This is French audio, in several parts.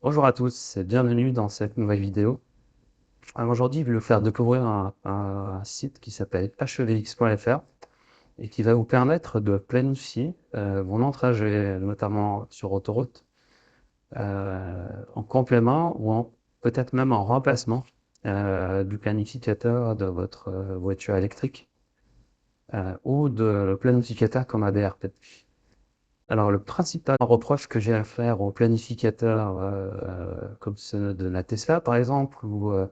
Bonjour à tous et bienvenue dans cette nouvelle vidéo. Alors aujourd'hui, je vais vous faire découvrir un site qui s'appelle hevx.fr et qui va vous permettre de planifier vos longs trajets, notamment sur autoroute, en complément ou peut-être même en remplacement du planificateur de votre voiture électrique ou de le planificateur comme ADRP. Alors, le principal reproche que j'ai à faire aux planificateurs comme ceux de la Tesla, par exemple, ou, euh,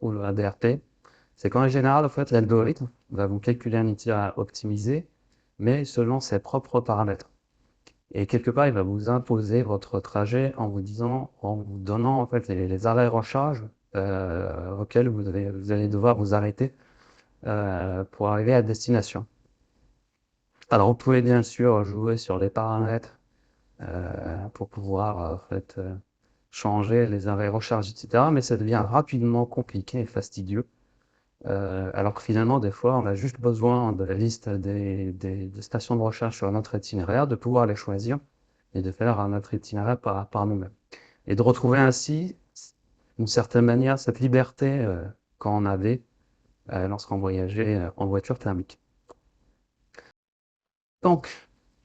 ou le ADRT, c'est qu'en général, en fait, l'algorithme va vous calculer un itinéraire optimisé, mais selon ses propres paramètres. Et quelque part, il va vous imposer votre trajet en vous disant, en vous donnant en fait les arrêts recharge auxquels vous allez devoir vous arrêter pour arriver à destination. Alors, vous pouvez bien sûr jouer sur les paramètres pour pouvoir en fait, changer les arrêts recharge, etc. Mais ça devient rapidement compliqué et fastidieux. Alors que finalement, des fois, on a juste besoin de la liste des stations de recharge sur notre itinéraire, de pouvoir les choisir et de faire notre itinéraire par nous-mêmes. Et de retrouver ainsi, d'une certaine manière, cette liberté quand on avait lorsqu'on voyageait en voiture thermique. Donc,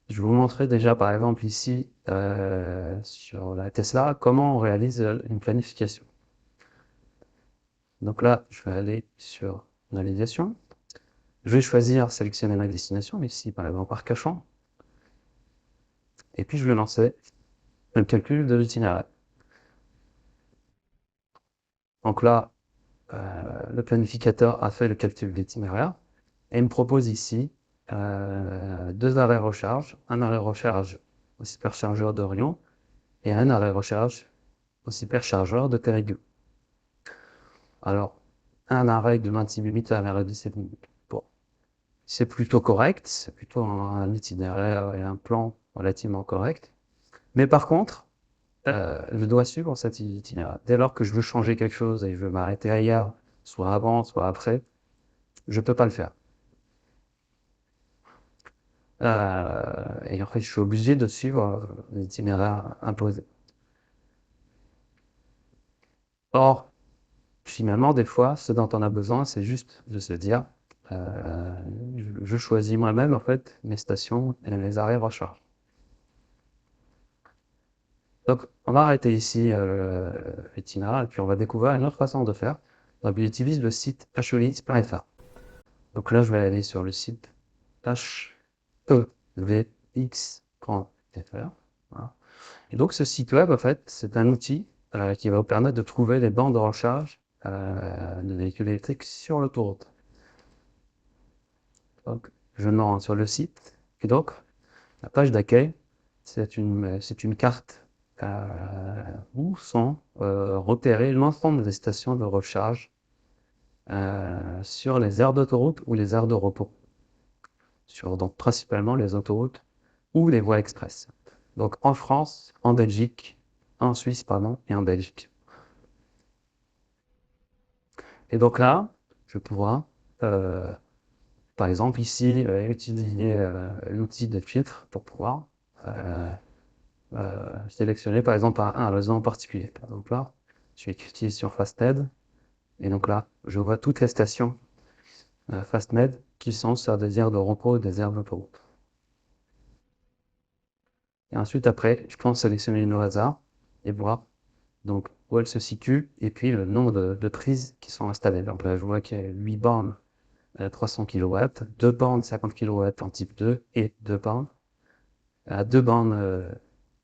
je vais vous montrer déjà par exemple ici sur la Tesla comment on réalise une planification. Donc là, je vais aller sur navigation. Je vais choisir sélectionner ma destination, ici par exemple Arcachon, et puis je vais lancer le calcul de l'itinéraire. Donc là, le planificateur a fait le calcul de l'itinéraire et me propose ici deux arrêts recharge, un arrêt recharge au superchargeur d'Orion et un arrêt recharge au superchargeur de Terrigo. Alors, un arrêt de 26 minutes à un arrêt de 17 minutes. Bon, c'est plutôt correct, c'est plutôt un itinéraire et un plan relativement correct. Mais par contre, je dois suivre cet itinéraire. Dès lors que je veux changer quelque chose et je veux m'arrêter ailleurs, soit avant, soit après, je peux pas le faire. Et en fait, je suis obligé de suivre l'itinéraire imposé. Or, finalement, des fois, ce dont on a besoin, c'est juste de se dire, euh, je choisis moi-même en fait mes stations et les arrêts recharge. Donc, on va arrêter ici l'itinéraire et puis on va découvrir une autre façon de faire. Donc, il utilise le site hevx.fr. Donc là, je vais aller sur le site hevx.fr. Voilà. Et donc, ce site web, en fait, c'est un outil qui va vous permettre de trouver les bandes de recharge de véhicules électriques sur l'autoroute. Donc, je me rends sur le site. Et donc, la page d'accueil, c'est une carte où sont repérées l'ensemble des stations de recharge sur les aires d'autoroute ou les aires de repos. Sur donc principalement les autoroutes ou les voies express. Donc en France, en Belgique, en Suisse, pardon, et en Belgique. Et donc là, je pourrais, euh, par exemple ici, utiliser l'outil de filtre pour pouvoir sélectionner par exemple un réseau en particulier. Par exemple là, je vais cliquer sur FastMed, et donc là, je vois toutes les stations FastMed qui sont sur des aires de repos et des aires d'autoroute. Et ensuite, après, je peux sélectionner une au hasard et voir donc où elle se situe et puis le nombre de prises qui sont installées. Donc là, je vois qu'il y a 8 bornes 300 kW, 2 bornes 50 kW en type 2 et 2 bornes, 2 bornes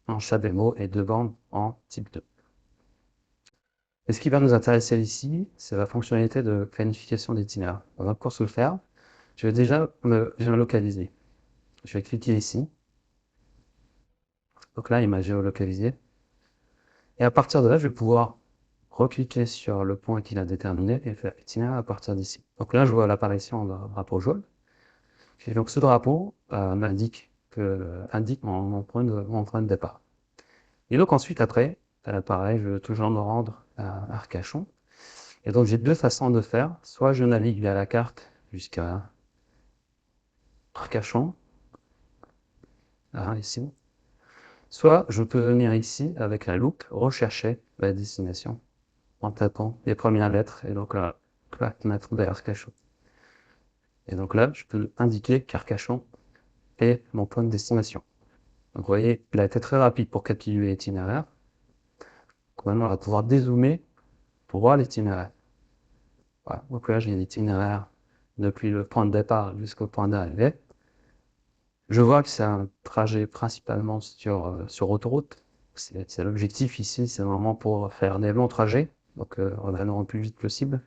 en CHAdeMO et 2 bornes en type 2. Et ce qui va nous intéresser ici, c'est la fonctionnalité de planification d'itinéraire. Pour ce faire, je vais déjà me géolocaliser. Je vais cliquer ici. Donc là, il m'a géolocalisé. Et à partir de là, je vais pouvoir recliquer sur le point qu'il a déterminé et faire itinéraire à partir d'ici. Donc là, je vois l'apparition d'un drapeau jaune. Et donc ce drapeau indique mon point de départ. Et donc ensuite, après, pareil, je veux toujours me rendre à Arcachon. Et donc j'ai deux façons de faire. Soit je navigue via la carte jusqu'à Arcachon, ici, Soit je peux venir ici avec la loupe rechercher la destination en tapant les premières lettres et donc là, mettre Arcachon. Et donc là, je peux indiquer qu'Arcachon est mon point de destination. Donc vous voyez, il a été très rapide pour calculer l'itinéraire. Maintenant, on va pouvoir dézoomer pour voir l'itinéraire. Voilà. Donc là, j'ai l'itinéraire depuis le point de départ jusqu'au point d'arrivée. Je vois que c'est un trajet principalement sur autoroute. C'est l'objectif ici, c'est vraiment pour faire des longs trajets, donc en allant le plus vite possible.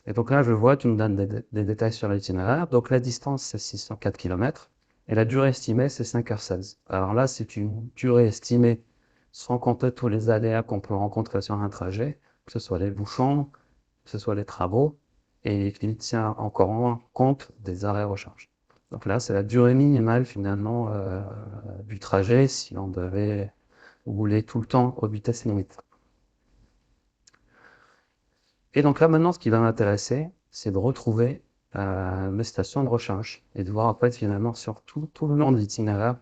Et donc là, je vois, tu me donnes des détails sur l'itinéraire. Donc la distance, c'est 604 km et la durée estimée, c'est 5h16. Alors là, c'est une durée estimée sans compter tous les aléas qu'on peut rencontrer sur un trajet, que ce soit les bouchons, que ce soit les travaux, et il tient encore en compte des arrêts recharge. Donc là, c'est la durée minimale finalement du trajet si on devait rouler tout le temps aux vitesses limites. Et donc là, maintenant, ce qui va m'intéresser, c'est de retrouver mes stations de recharge et de voir en fait finalement sur tout le long de l'itinéraire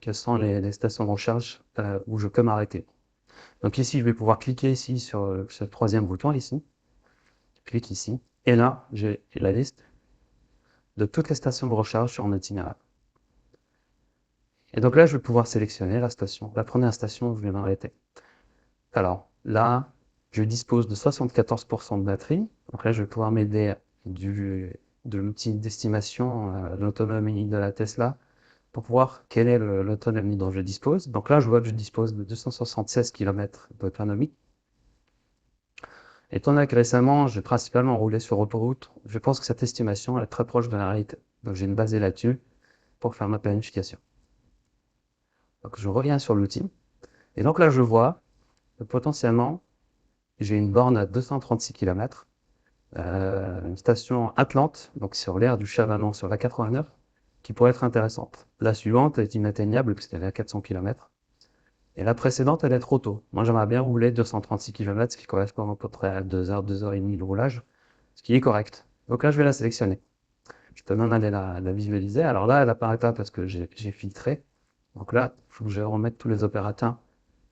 quelles sont les stations de recharge où je peux m'arrêter. Donc ici, je vais pouvoir cliquer ici sur ce troisième bouton ici. Je clique ici. Et là, j'ai la liste de toutes les stations de recharge sur mon itinéraire. Et donc là, je vais pouvoir sélectionner la station, la première station où je vais m'arrêter. Alors là, je dispose de 74% de batterie. Donc là, je vais pouvoir m'aider de l'outil d'estimation de l'autonomie de la Tesla pour voir quelle est l'autonomie dont je dispose. Donc là, je vois que je dispose de 276 km d'autonomie. Étant donné que récemment, j'ai principalement roulé sur autoroute, je pense que cette estimation est très proche de la réalité. Donc j'ai une basée là-dessus pour faire ma planification. Donc je reviens sur l'outil. Et donc là, je vois que potentiellement, j'ai une borne à 236 km, une station Atlante, donc sur l'aire du Chavannon, sur la 89, qui pourrait être intéressante. La suivante est inatteignable, puisqu'elle est à 400 km. Et la précédente, elle est trop tôt. Moi, j'aimerais bien rouler 236 km, ce qui correspond à peu près à 2 heures, 2 heures et demie de roulage, ce qui est correct. Donc là, je vais la sélectionner. Je peux même aller la visualiser. Alors là, elle apparaît pas parce que j'ai filtré. Donc là, il faut que je remette tous les opérateurs.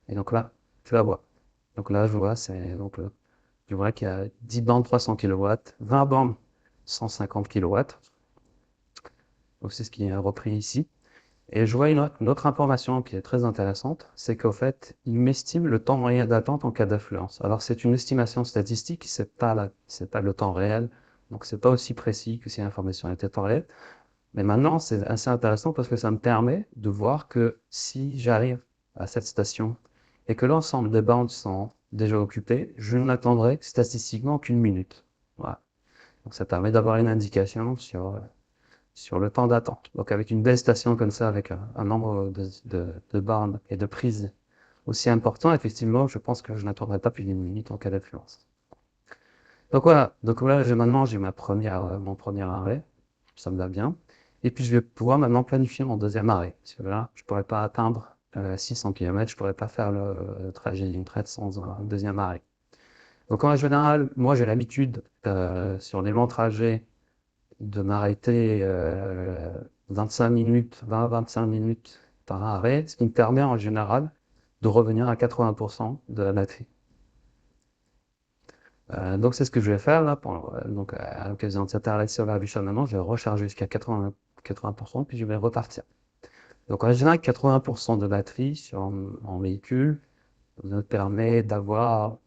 Et donc là, tu la vois. Donc là, je vois, je vois qu'il y a 10 bandes 300 kW, 20 bandes 150 kW. Donc c'est ce qui est repris ici. Et je vois une autre information qui est très intéressante, c'est qu'au fait, il m'estime le temps moyen d'attente en cas d'affluence. Alors c'est une estimation statistique, c'est pas le temps réel, donc c'est pas aussi précis que si l'information était temps réel. Mais maintenant, c'est assez intéressant parce que ça me permet de voir que si j'arrive à cette station et que l'ensemble des bandes sont déjà occupées, je n'attendrai statistiquement qu'une minute. Voilà. Donc ça permet d'avoir une indication sur le temps d'attente. Donc avec une belle station comme ça, avec un nombre de bornes et de prises aussi important, effectivement, je pense que je n'attendrai pas plus d'une minute en cas d'affluence. Donc voilà, maintenant j'ai mon premier arrêt, ça me va bien. Et puis je vais pouvoir maintenant planifier mon deuxième arrêt. Parce que là, je pourrais pas atteindre 600 km, je pourrais pas faire le trajet d'une traite sans un deuxième arrêt. Donc en général, moi j'ai l'habitude sur les longs trajets de m'arrêter 25 minutes, 20-25 minutes par arrêt, ce qui me permet en général de revenir à 80% de la batterie. Donc c'est ce que je vais faire là, à l'occasion de cet arrêt sur la bûche maintenant, je vais recharger jusqu'à 80%, puis je vais repartir. Donc en général, 80% de batterie sur mon véhicule me permet d'avoir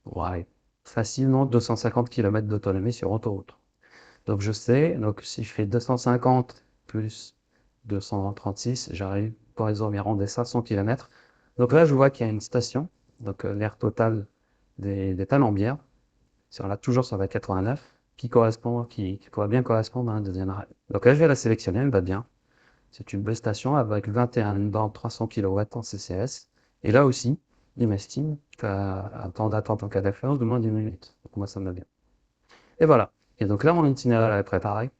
ouais, facilement 250 km d'autonomie sur autoroute. Donc je sais, donc si je fais 250 plus 236, j'arrive pour les environs des 500 km. Donc là, je vois qu'il y a une station, donc l'aire totale des Talembières, là toujours sur la 89, qui pourrait bien correspondre à un deuxième arrêt. Donc là, je vais la sélectionner, elle va bien. C'est une belle station avec 21 bornes 300 kW en CCS. Et là aussi, il m'estime qu'un temps d'attente en cas d'affluence de moins d'une minute. Donc moi, ça me va bien. Et voilà. Et donc là, mon itinéraire est préparé.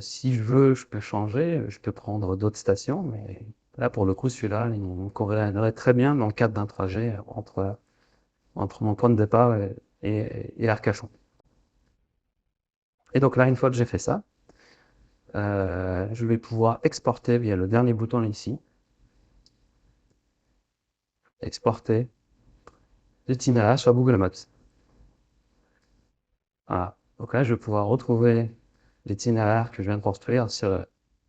Si je veux, je peux changer, je peux prendre d'autres stations, mais là, pour le coup, celui-là, il me conviendrait très bien dans le cadre d'un trajet entre mon point de départ et Arcachon. Et donc là, une fois que j'ai fait ça, je vais pouvoir exporter via le dernier bouton ici. exporter l'itinéraire sur Google Maps. Voilà. Donc là, je vais pouvoir retrouver l'itinéraire que je viens de construire sur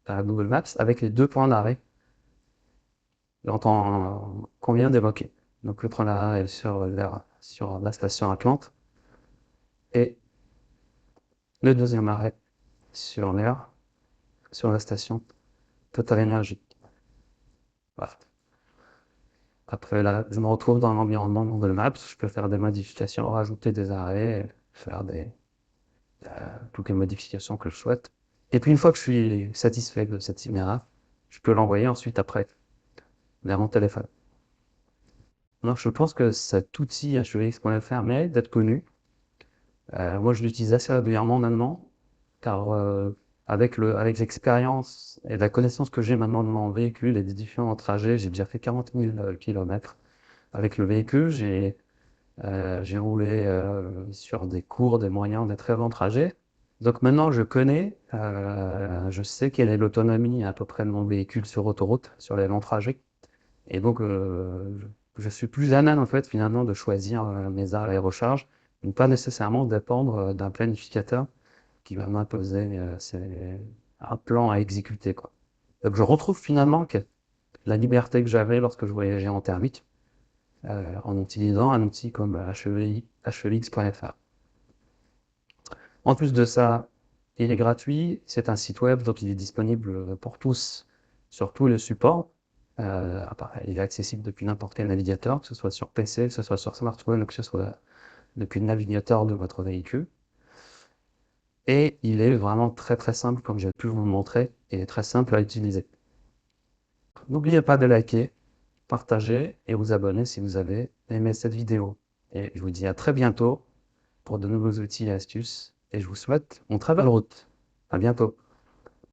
Google Maps avec les deux points d'arrêt qu'on vient d'évoquer. Donc le point d'arrêt est sur la station Atlante et le deuxième arrêt sur l'air, sur la station Total Energy. Voilà. Après, là, je me retrouve dans l'environnement Google Maps. Je peux faire des modifications, rajouter des arrêts, faire toutes les modifications que je souhaite. Et puis, une fois que je suis satisfait de cette itinéraire, je peux l'envoyer ensuite après vers mon téléphone. Donc, je pense que cet outil HEX.fr mérite d'être connu. Moi, je l'utilise assez régulièrement maintenant, car avec l'expérience et la connaissance que j'ai maintenant de mon véhicule et des différents trajets, j'ai déjà fait 40 000 km avec le véhicule. J'ai roulé sur des courts, des moyens, des très longs trajets. Donc maintenant, je sais quelle est l'autonomie à peu près de mon véhicule sur autoroute, sur les longs trajets. Et donc, je suis plus à même en fait finalement de choisir mes arrêts et recharges, ne pas nécessairement dépendre d'un planificateur qui va m'imposer un plan à exécuter, quoi. Donc je retrouve finalement la liberté que j'avais lorsque je voyageais en thermique en utilisant un outil comme HEX.fr. En plus de ça, il est gratuit, c'est un site web, donc il est disponible pour tous sur tous les supports. Il est accessible depuis n'importe quel navigateur, que ce soit sur PC, que ce soit sur smartphone, que ce soit depuis le navigateur de votre véhicule. Et il est vraiment très très simple, comme j'ai pu vous le montrer, et très simple à utiliser. N'oubliez pas de liker, partager et vous abonner si vous avez aimé cette vidéo. Et je vous dis à très bientôt pour de nouveaux outils et astuces. Et je vous souhaite une très belle route. À bientôt.